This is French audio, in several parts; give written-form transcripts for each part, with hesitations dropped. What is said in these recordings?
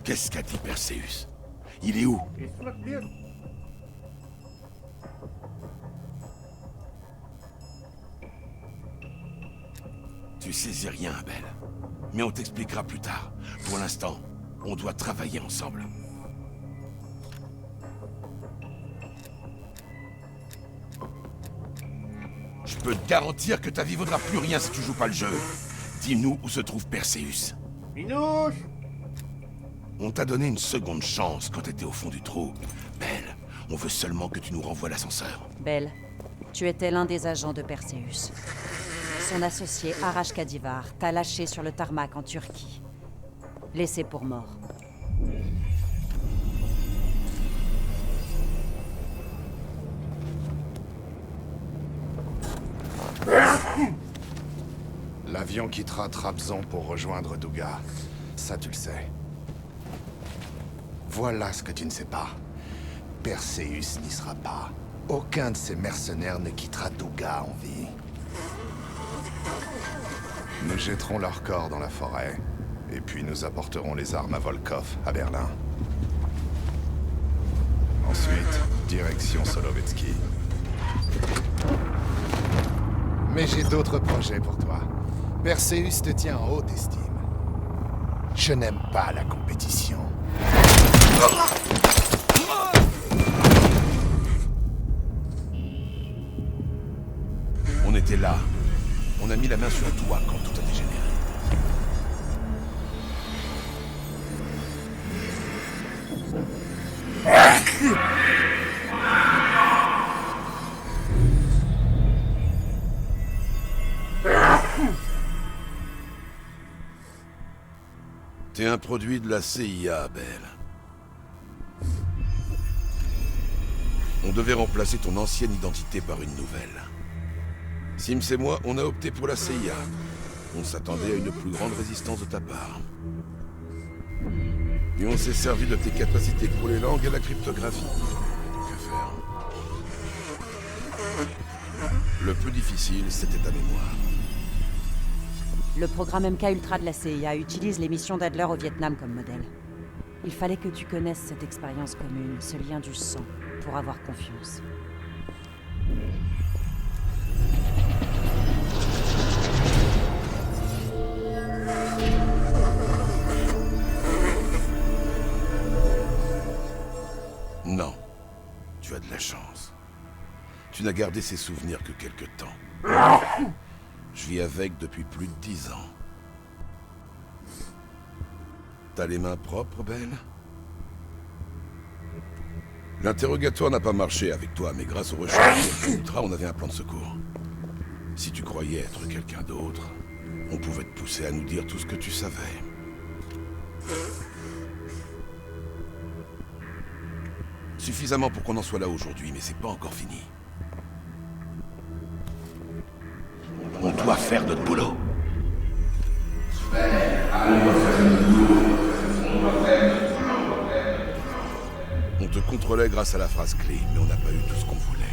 Qu'est-ce qu'a dit Perséus? Il est où? Tu saisis rien, Abel. Mais on t'expliquera plus tard. Pour l'instant, on doit travailler ensemble. Je peux te garantir que ta vie vaudra plus rien si tu joues pas le jeu. Dis-nous où se trouve Perséus. Minouche! On t'a donné une seconde chance quand t'étais au fond du trou. Belle, on veut seulement que tu nous renvoies l'ascenseur. Belle, tu étais l'un des agents de Perséus. Son associé, Arash Kadivar, t'a lâché sur le tarmac en Turquie. Laissé pour mort. L'avion quittera Trabzon pour rejoindre Douga. Ça, tu le sais. Voilà ce que tu ne sais pas. Perséus n'y sera pas. Aucun de ces mercenaires ne quittera Douga en vie. Nous jetterons leurs corps dans la forêt. Et puis nous apporterons les armes à Volkov, à Berlin. Ensuite, direction Solovetsky. Mais j'ai d'autres projets pour toi. Perséus te tient en haute estime. Je n'aime pas la compétition. On était là. On a mis la main sur toi quand tout a dégénéré. T'es un produit de la CIA, Abel. On devait remplacer ton ancienne identité par une nouvelle. Sims et moi, on a opté pour la CIA. On s'attendait à une plus grande résistance de ta part. Et on s'est servi de tes capacités pour les langues et la cryptographie. Que faire? Le plus difficile, c'était ta mémoire. Le programme MK Ultra de la CIA utilise les missions d'Adler au Vietnam comme modèle. Il fallait que tu connaisses cette expérience commune, ce lien du sang, pour avoir confiance. Non. Tu as de la chance. Tu n'as gardé ces souvenirs que quelque temps. Je vis avec depuis plus de 10 ans. T'as les mains propres, Belle? L'interrogatoire n'a pas marché avec toi, mais grâce aux recherches Ultra, on avait un plan de secours. Si tu croyais être quelqu'un d'autre, on pouvait te pousser à nous dire tout ce que tu savais. Suffisamment pour qu'on en soit là aujourd'hui, mais c'est pas encore fini. On doit faire notre boulot. On te contrôlait grâce à la phrase clé, mais on n'a pas eu tout ce qu'on voulait.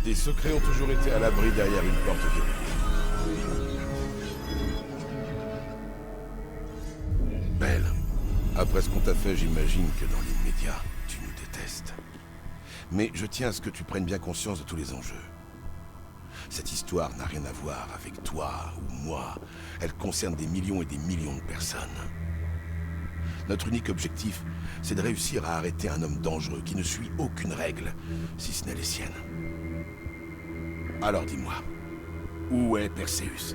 Tes secrets ont toujours été à l'abri derrière une porte verrouillée. Belle, après ce qu'on t'a fait, j'imagine que dans l'immédiat, tu nous détestes. Mais je tiens à ce que tu prennes bien conscience de tous les enjeux. Cette histoire n'a rien à voir avec toi ou moi. Elle concerne des millions et des millions de personnes. Notre unique objectif, c'est de réussir à arrêter un homme dangereux qui ne suit aucune règle, si ce n'est les siennes. Alors dis-moi, où est Perséus?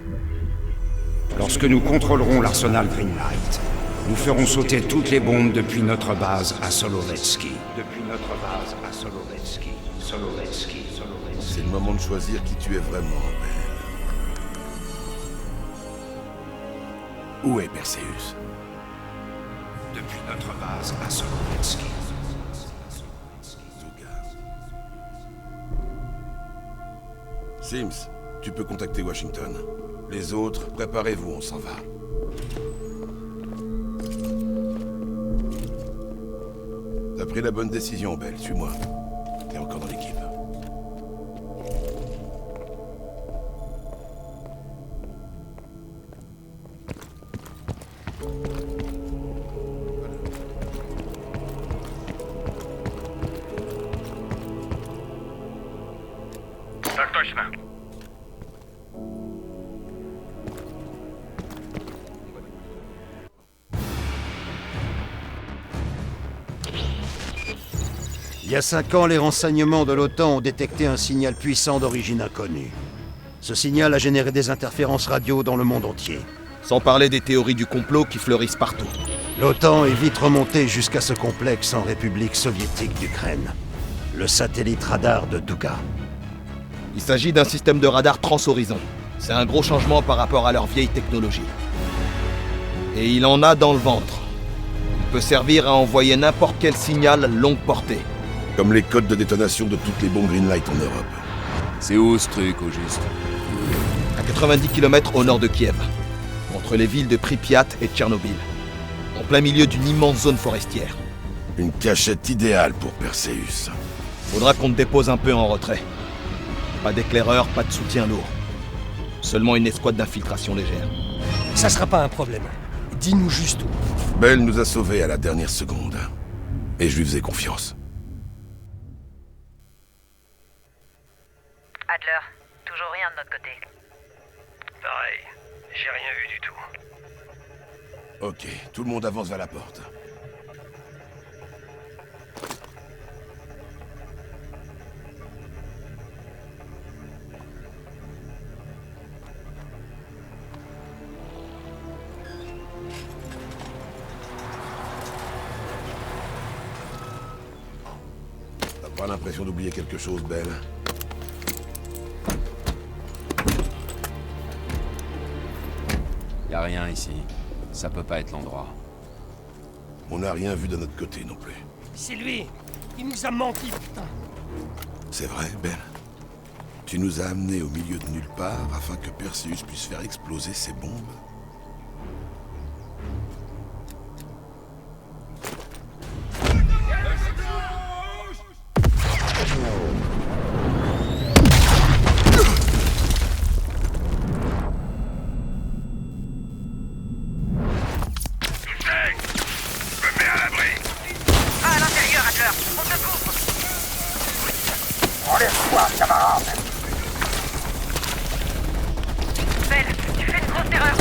Lorsque nous contrôlerons l'arsenal Greenlight, nous ferons sauter toutes les bombes depuis notre base à Solovetsky. C'est le moment de choisir qui tu es vraiment, Belle. Où est Perséus? Depuis notre base à Solovetsky. Sims, tu peux contacter Washington. Les autres, préparez-vous, on s'en va. T'as pris la bonne décision, Belle, suis-moi. T'es encore dans l'équipe. Il y a 5 ans, les renseignements de l'OTAN ont détecté un signal puissant d'origine inconnue. Ce signal a généré des interférences radio dans le monde entier. Sans parler des théories du complot qui fleurissent partout. L'OTAN est vite remontée jusqu'à ce complexe en République soviétique d'Ukraine. Le satellite radar de Duga. Il s'agit d'un système de radar transhorizon. C'est un gros changement par rapport à leur vieille technologie. Et il en a dans le ventre. Il peut servir à envoyer n'importe quel signal longue portée. Comme les codes de détonation de toutes les bombes Greenlight en Europe. C'est où ce truc, au juste? À 90 km au nord de Kiev. Entre les villes de Pripyat et Tchernobyl. En plein milieu d'une immense zone forestière. Une cachette idéale pour Perseus. Faudra qu'on te dépose un peu en retrait. Pas d'éclaireur, pas de soutien lourd. Seulement une escouade d'infiltration légère. Ça sera pas un problème. Dis-nous juste où. Bell nous a sauvés à la dernière seconde. Et je lui faisais confiance. Adler, toujours rien de notre côté. Pareil, j'ai rien vu du tout. Ok, tout le monde avance vers la porte. T'as pas l'impression d'oublier quelque chose, Belle? Y a rien ici. Ça peut pas être l'endroit. On n'a rien vu de notre côté non plus. C'est lui. Il nous a menti, putain. C'est vrai, Belle? Tu nous as amenés au milieu de nulle part afin que Perseus puisse faire exploser ses bombes? À l'intérieur, Adler. On se couvre. Enlève-toi, camarade! Belle, tu fais une grosse erreur.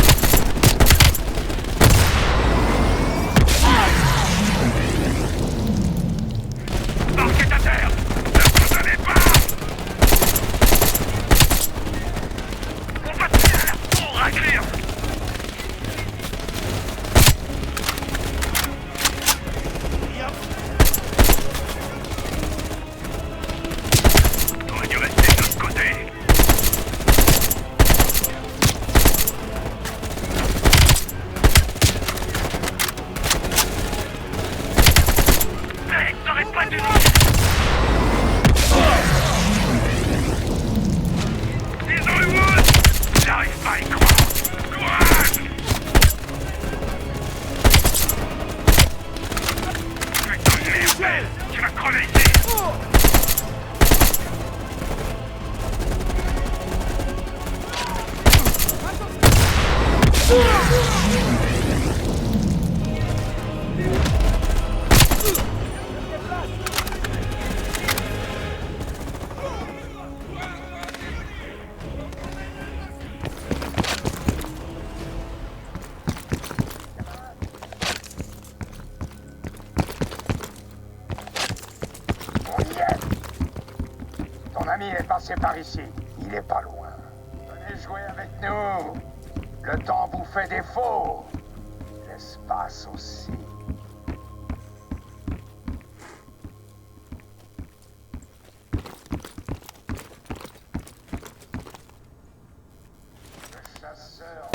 Marquez à terre! Ne vous donnez pas! On va tirer la fourre à cuire! T'aurais dû rester de l'autre côté! Hey, t'aurais pas dû... Ils ont le wood! J'arrive pas à y croire! Courage! Putain de merde! Tu vas crever ici! On y est! Ton ami est passé par ici. Il est pas loin. Venez jouer avec nous. Le temps vous fait défaut. L'espace aussi. Le chasseur...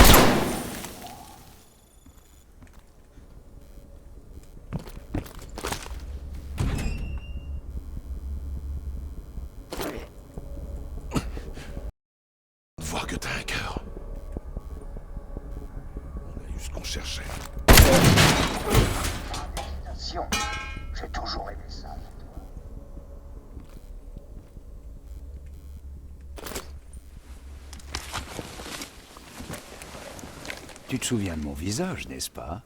Voir que t'as un cœur. On a eu ce qu'on cherchait. Attention, j'ai toujours aimé ça. Tu te souviens de mon visage, n'est-ce pas?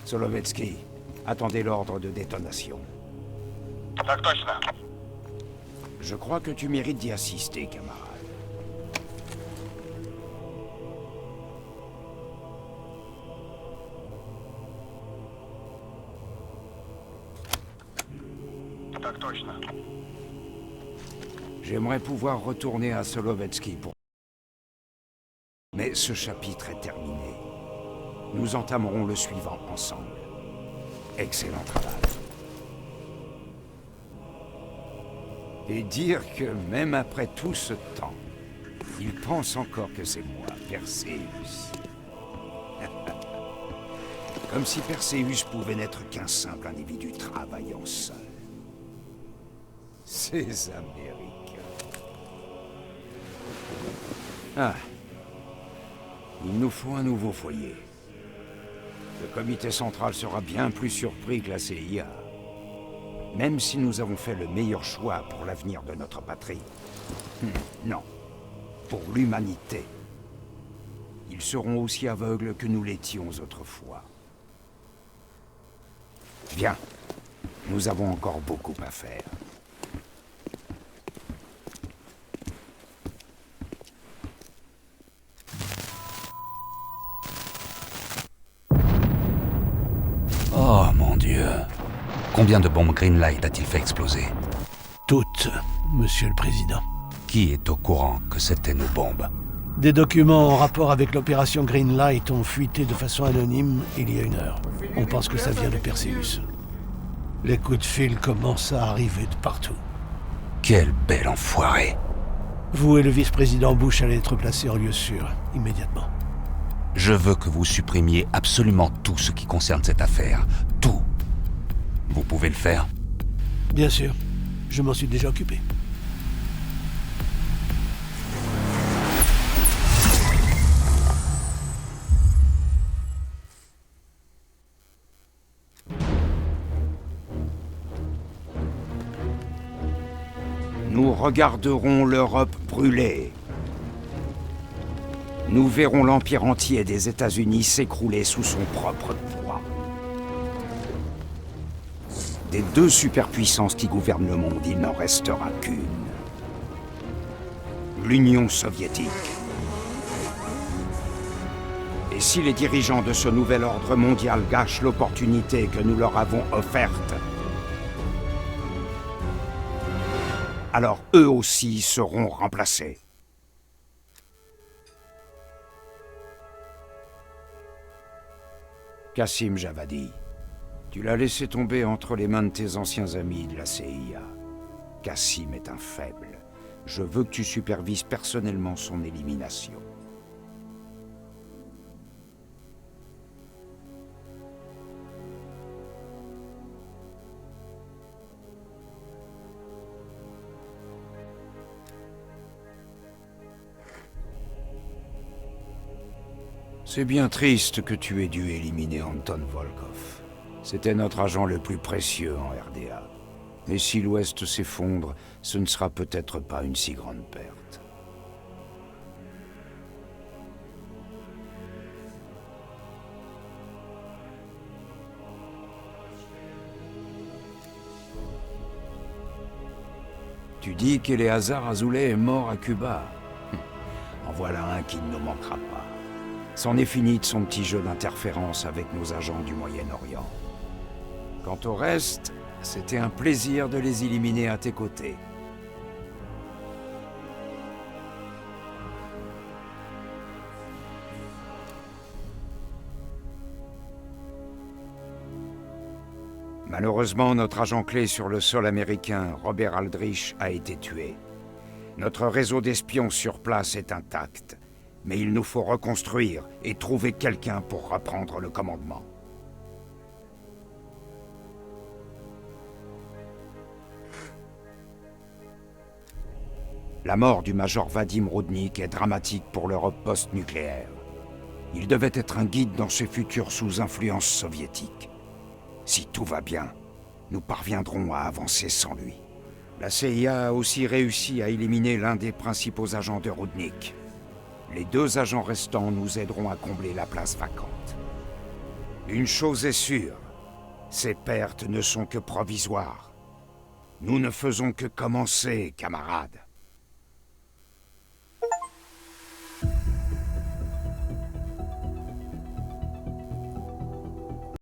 Solovetsky, attendez l'ordre de détonation. Так точно. Je crois que tu mérites d'y assister, camarade. J'aimerais pouvoir retourner à Solovetsky pour... Mais ce chapitre est terminé. Nous entamerons le suivant ensemble. Excellent travail. Et dire que même après tout ce temps, il pense encore que c'est moi, Perséus. Comme si Perséus pouvait n'être qu'un simple individu travaillant seul. Ces Américains. Ah. Il nous faut un nouveau foyer. Le comité central sera bien plus surpris que la CIA. Même si nous avons fait le meilleur choix pour l'avenir de notre patrie. Non. Pour l'humanité. Ils seront aussi aveugles que nous l'étions autrefois. Viens. Nous avons encore beaucoup à faire. Oh mon Dieu. Combien de bombes Greenlight a-t-il fait exploser? Toutes, Monsieur le Président. Qui est au courant que c'était nos bombes? Des documents en rapport avec l'opération Greenlight ont fuité de façon anonyme il y a 1 heure. On pense que ça vient de Perséus. Les coups de fil commencent à arriver de partout. Quel bel enfoiré. Vous et le vice-président Bush allez être placés en lieu sûr, immédiatement. Je veux que vous supprimiez absolument tout ce qui concerne cette affaire. Tout. Vous pouvez le faire? Bien sûr. Je m'en suis déjà occupé. Nous regarderons l'Europe brûler. Nous verrons l'empire entier des États-Unis s'écrouler sous son propre poids. Des 2 superpuissances qui gouvernent le monde, il n'en restera qu'une. L'Union soviétique. Et si les dirigeants de ce nouvel ordre mondial gâchent l'opportunité que nous leur avons offerte, alors eux aussi seront remplacés. Kassim Javadi, tu l'as laissé tomber entre les mains de tes anciens amis de la CIA. Kassim est un faible. Je veux que tu supervises personnellement son élimination. C'est bien triste que tu aies dû éliminer Anton Volkov. C'était notre agent le plus précieux en RDA. Mais si l'Ouest s'effondre, ce ne sera peut-être pas une si grande perte. Tu dis qu'Eleazar Azoulay est mort à Cuba. En voilà un qui ne nous manquera pas. C'en est fini de son petit jeu d'interférence avec nos agents du Moyen-Orient. Quant au reste, c'était un plaisir de les éliminer à tes côtés. Malheureusement, notre agent clé sur le sol américain, Robert Aldrich, a été tué. Notre réseau d'espions sur place est intact. Mais il nous faut reconstruire et trouver quelqu'un pour reprendre le commandement. La mort du major Vadim Rudnik est dramatique pour l'Europe post-nucléaire. Il devait être un guide dans ce futur sous influence soviétique. Si tout va bien, nous parviendrons à avancer sans lui. La CIA a aussi réussi à éliminer l'un des principaux agents de Rudnik. Les 2 agents restants nous aideront à combler la place vacante. Une chose est sûre, ces pertes ne sont que provisoires. Nous ne faisons que commencer, camarades.